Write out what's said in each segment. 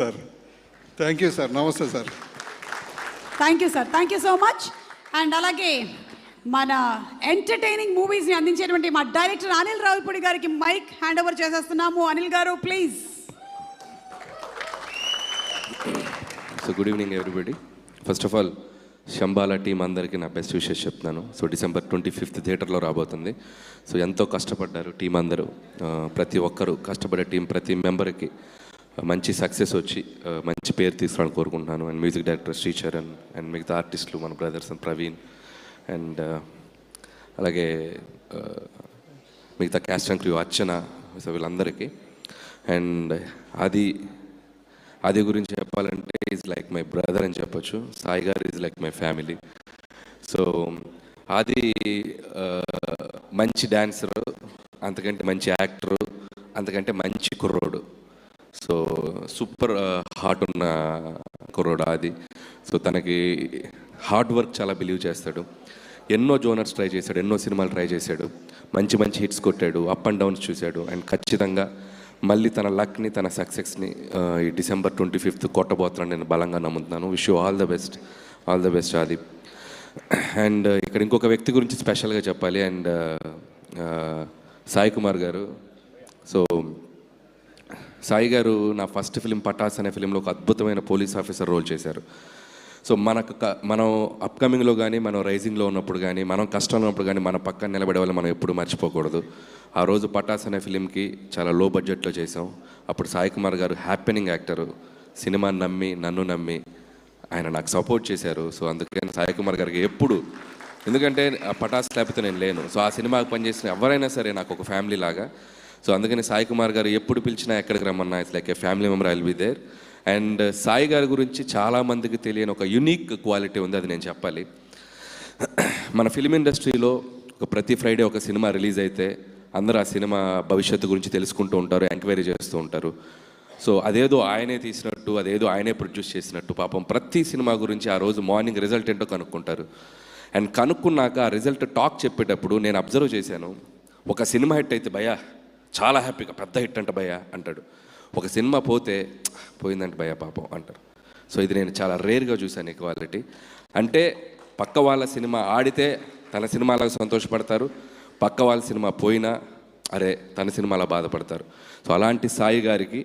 Sir thank you sir. నమస్తే sir. Thank you sir. Thank you so much. And అలాగే మన entertaining మూవీస్ని అందించేటువంటి మా డైరెక్టర్ అనిల్ రావిపూడి గారికి మైక్ హ్యాండ్ ఓవర్ చేసేస్తున్నాము. అనిల్ గారు please. So good evening everybody. First of all Shambhala team అందరికీ నా బెస్ట్ విషెస్ చెప్తున్నాను. సో December 25th థియేటర్లో రాబోతుంది. సో ఎంతో కష్టపడ్డారు టీం అందరూ, ప్రతి ఒక్కరు కష్టపడే టీం, ప్రతి మెంబర్కి మంచి సక్సెస్ వచ్చి మంచి పేరు తీసుకురావాలని కోరుకుంటున్నాను. And music director Sricharan and మిగతా ఆర్టిస్టులు మన బ్రదర్స్ అండ్ ప్రవీణ్ అండ్ అలాగే మిగతా caste and crew Archana, so వీళ్ళందరికీ. అండ్ అది గురించి చెప్పాలంటే ఈజ్ లైక్ మై బ్రదర్ అని చెప్పొచ్చు. సాయి గారు is like my family. So అది మంచి డ్యాన్సరు, అంతకంటే మంచి యాక్టరు, అంతకంటే మంచి కుర్రోడు. సో సూపర్ హార్ట్ ఉన్న కుర్రోడు అది. సో తనకి హార్డ్ వర్క్ చాలా బిలీవ్ చేస్తాడు. ఎన్నో జోనర్స్ ట్రై చేశాడు, ఎన్నో సినిమాలు ట్రై చేశాడు, మంచి మంచి హిట్స్ కొట్టాడు, అప్ అండ్ డౌన్స్ చూశాడు. అండ్ ఖచ్చితంగా మళ్ళీ తన లక్ని, తన సక్సెస్ని ఈ December 25th కొట్టబోతున్నాను నేను బలంగా నమ్ముతున్నాను. Wish you all the best, all the best ఆది. అండ్ ఇక్కడ ఇంకొక వ్యక్తి గురించి స్పెషల్గా చెప్పాలి. అండ్ సాయి కుమార్ గారు. సో సాయి గారు నా ఫస్ట్ ఫిలిం పటాస్ అనే ఫిలింలో ఒక అద్భుతమైన పోలీస్ ఆఫీసర్ రోల్ చేశారు. సో మనం అప్కమింగ్లో కానీ, మనం రైజింగ్లో ఉన్నప్పుడు కానీ, మనం కష్టంలో ఉన్నప్పుడు కానీ మన పక్కన నిలబడే వాళ్ళు మనం ఎప్పుడు మర్చిపోకూడదు. ఆ రోజు పటాస్ అనే ఫిలింకి చాలా లో బడ్జెట్లో చేసాం. అప్పుడు సాయి కుమార్ గారు హ్యాపెనింగ్ యాక్టరు, సినిమాని నమ్మి, నన్ను నమ్మి ఆయన నాకు సపోర్ట్ చేశారు. సో అందుకని సాయి కుమార్ గారికి ఎప్పుడు, ఎందుకంటే ఆ పటాస్ లేకపోతే నేను లేను. సో ఆ సినిమాకి పనిచేసిన ఎవరైనా సరే నాకు ఒక ఫ్యామిలీ లాగా. సో అందుకని సాయి కుమార్ గారు ఎప్పుడు పిలిచినా ఎక్కడికి రమ్మన్నా it's like a family member, I will be there. And Sai గారి గురించి చాలామందికి తెలియని ఒక యునిక్ క్వాలిటీ ఉంది, అది నేను చెప్పాలి. మన ఫిలిం ఇండస్ట్రీలో ప్రతి ఫ్రైడే ఒక సినిమా రిలీజ్ అయితే అందరూ ఆ సినిమా భవిష్యత్తు గురించి తెలుసుకుంటూ ఉంటారు, ఎంక్వైరీ చేస్తూ ఉంటారు. సో అదేదో ఆయనే తీసినట్టు, అదేదో ఆయనే ప్రొడ్యూస్ చేసినట్టు పాపం ప్రతి సినిమా గురించి ఆ రోజు మార్నింగ్ రిజల్ట్ ఏంటో కనుక్కుంటారు. అండ్ కనుక్కున్నాక ఆ రిజల్ట్ టాక్ చెప్పేటప్పుడు నేను అబ్జర్వ్ చేశాను. ఒక సినిమా హిట్ అయితే భయ్యా చాలా హ్యాపీగా పెద్ద హిట్ అంట భయ్యా అంటాడు. ఒక సినిమా పోయిందంటే భయ్యా పాపం అంటారు. సో ఇది నేను చాలా రేర్గా చూశాను ఈ క్వాలిటీ. అంటే పక్క వాళ్ళ సినిమా ఆడితే తన సినిమాలకు సంతోషపడతారు, పక్క వాళ్ళ సినిమా పోయినా అరే తన సినిమాలా బాధపడతారు. సో అలాంటి సాయి గారికి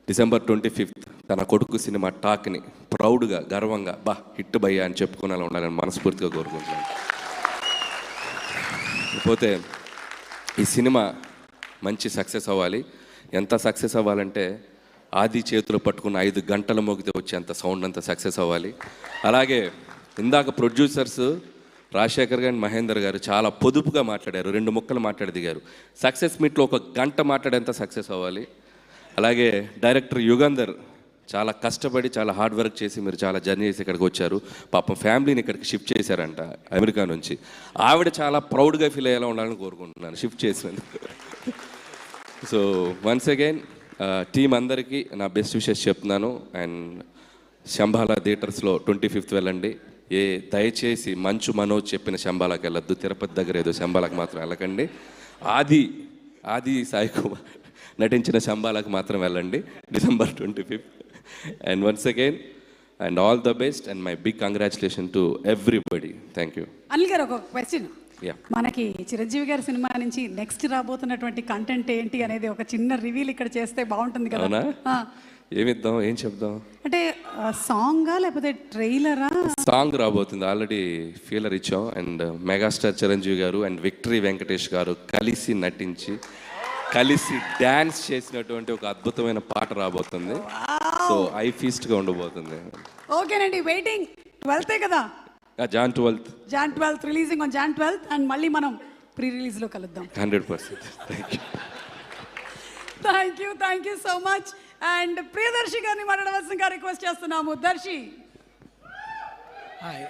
December 25th తన కొడుకు సినిమా టాక్ని ప్రౌడ్గా, గర్వంగా హిట్ భయ్యా అని చెప్పుకునేలా ఉండాలని మనస్ఫూర్తిగా కోరుకుంటున్నాను. పోతే ఈ సినిమా మంచి సక్సెస్ అవ్వాలి. ఎంత సక్సెస్ అవ్వాలంటే ఆది చేతులు పట్టుకున్న 5 గంటల మోగితే వచ్చే అంత సౌండ్ అంత సక్సెస్ అవ్వాలి. అలాగే ఇందాక ప్రొడ్యూసర్స్ రాజశేఖర్ గారు, మహేందర్ గారు చాలా పొదుపుగా మాట్లాడారు, 2 ముక్కలు మాట్లాడి దిగారు. సక్సెస్ మీట్లో 1 గంట మాట్లాడేంత సక్సెస్ అవ్వాలి. అలాగే డైరెక్టర్ యుగంధర్ చాలా కష్టపడి, చాలా హార్డ్ వర్క్ చేసి మీరు చాలా జర్నీ చేసి ఇక్కడికి వచ్చారు. పాపం ఫ్యామిలీని ఇక్కడికి షిఫ్ట్ చేశారంట అమెరికా నుంచి. ఆవిడ చాలా ప్రౌడ్గా ఫీల్ అయ్యేలా ఉండాలని కోరుకుంటున్నాను షిఫ్ట్ చేసినందుకు. సో వన్స్ అగైన్ టీం అందరికీ నా బెస్ట్ విషెస్ చెప్తున్నాను. అండ్ శంబాలా థియేటర్స్లో 25th వెళ్ళండి. దయచేసి మంచు మనోజ్ చెప్పిన శంబాలాకి వెళ్ళొద్దు, తిరుపతి దగ్గర ఏదో శంబాలాకి మాత్రం వెళ్ళకండి. ఆది సాయి కుమార్ నటించిన శంబాలాకి మాత్రం వెళ్ళండి December 25th. And once again and all the best and my big congratulation to everybody. Thank you. Anil గారు ఒక క్వశ్చన్, మనకి చిరంజీవి గారి సినిమా నుంచి నెక్స్ట్ రాబోతున్నటువంటి కంటెంట్ ఏంటి అనేది ఒక చిన్న రివీల్ ఇక్కడ చేస్తే బాగుంటుంది కదా? ఏమిద్దాం, ఏం చెప్దాం అంటే సాంగా లేకపోతే ట్రైలరా? సాంగ్ రాబోతుంది, ఆల్రెడీ ఫీలర్ ఇచ్చాం. అండ్ మెగాస్టార్ చిరంజీవి గారు అండ్ విక్టరీ వెంకటేష్ గారు కలిసి నటించి, కలిసి డ్యాన్స్ చేసినటువంటి ఒక అద్భుతమైన పాట రాబోతుంది. సో ఐ ఫీస్ట్గా ఉండబోతుంది. ఓకేనండి, వెయిటింగ్. 12th కదా? Jan 12th releasing on Jan 12th. And మళ్ళీ మనం ప్రీ రిలీజ్లో కలుద్దాం 100%. Thank you so much. And Priyadarshi గారిని మాట్లాడవలసిందిగా రిక్వెస్ట్ చేస్తున్నాము. దర్శి. హాయ్.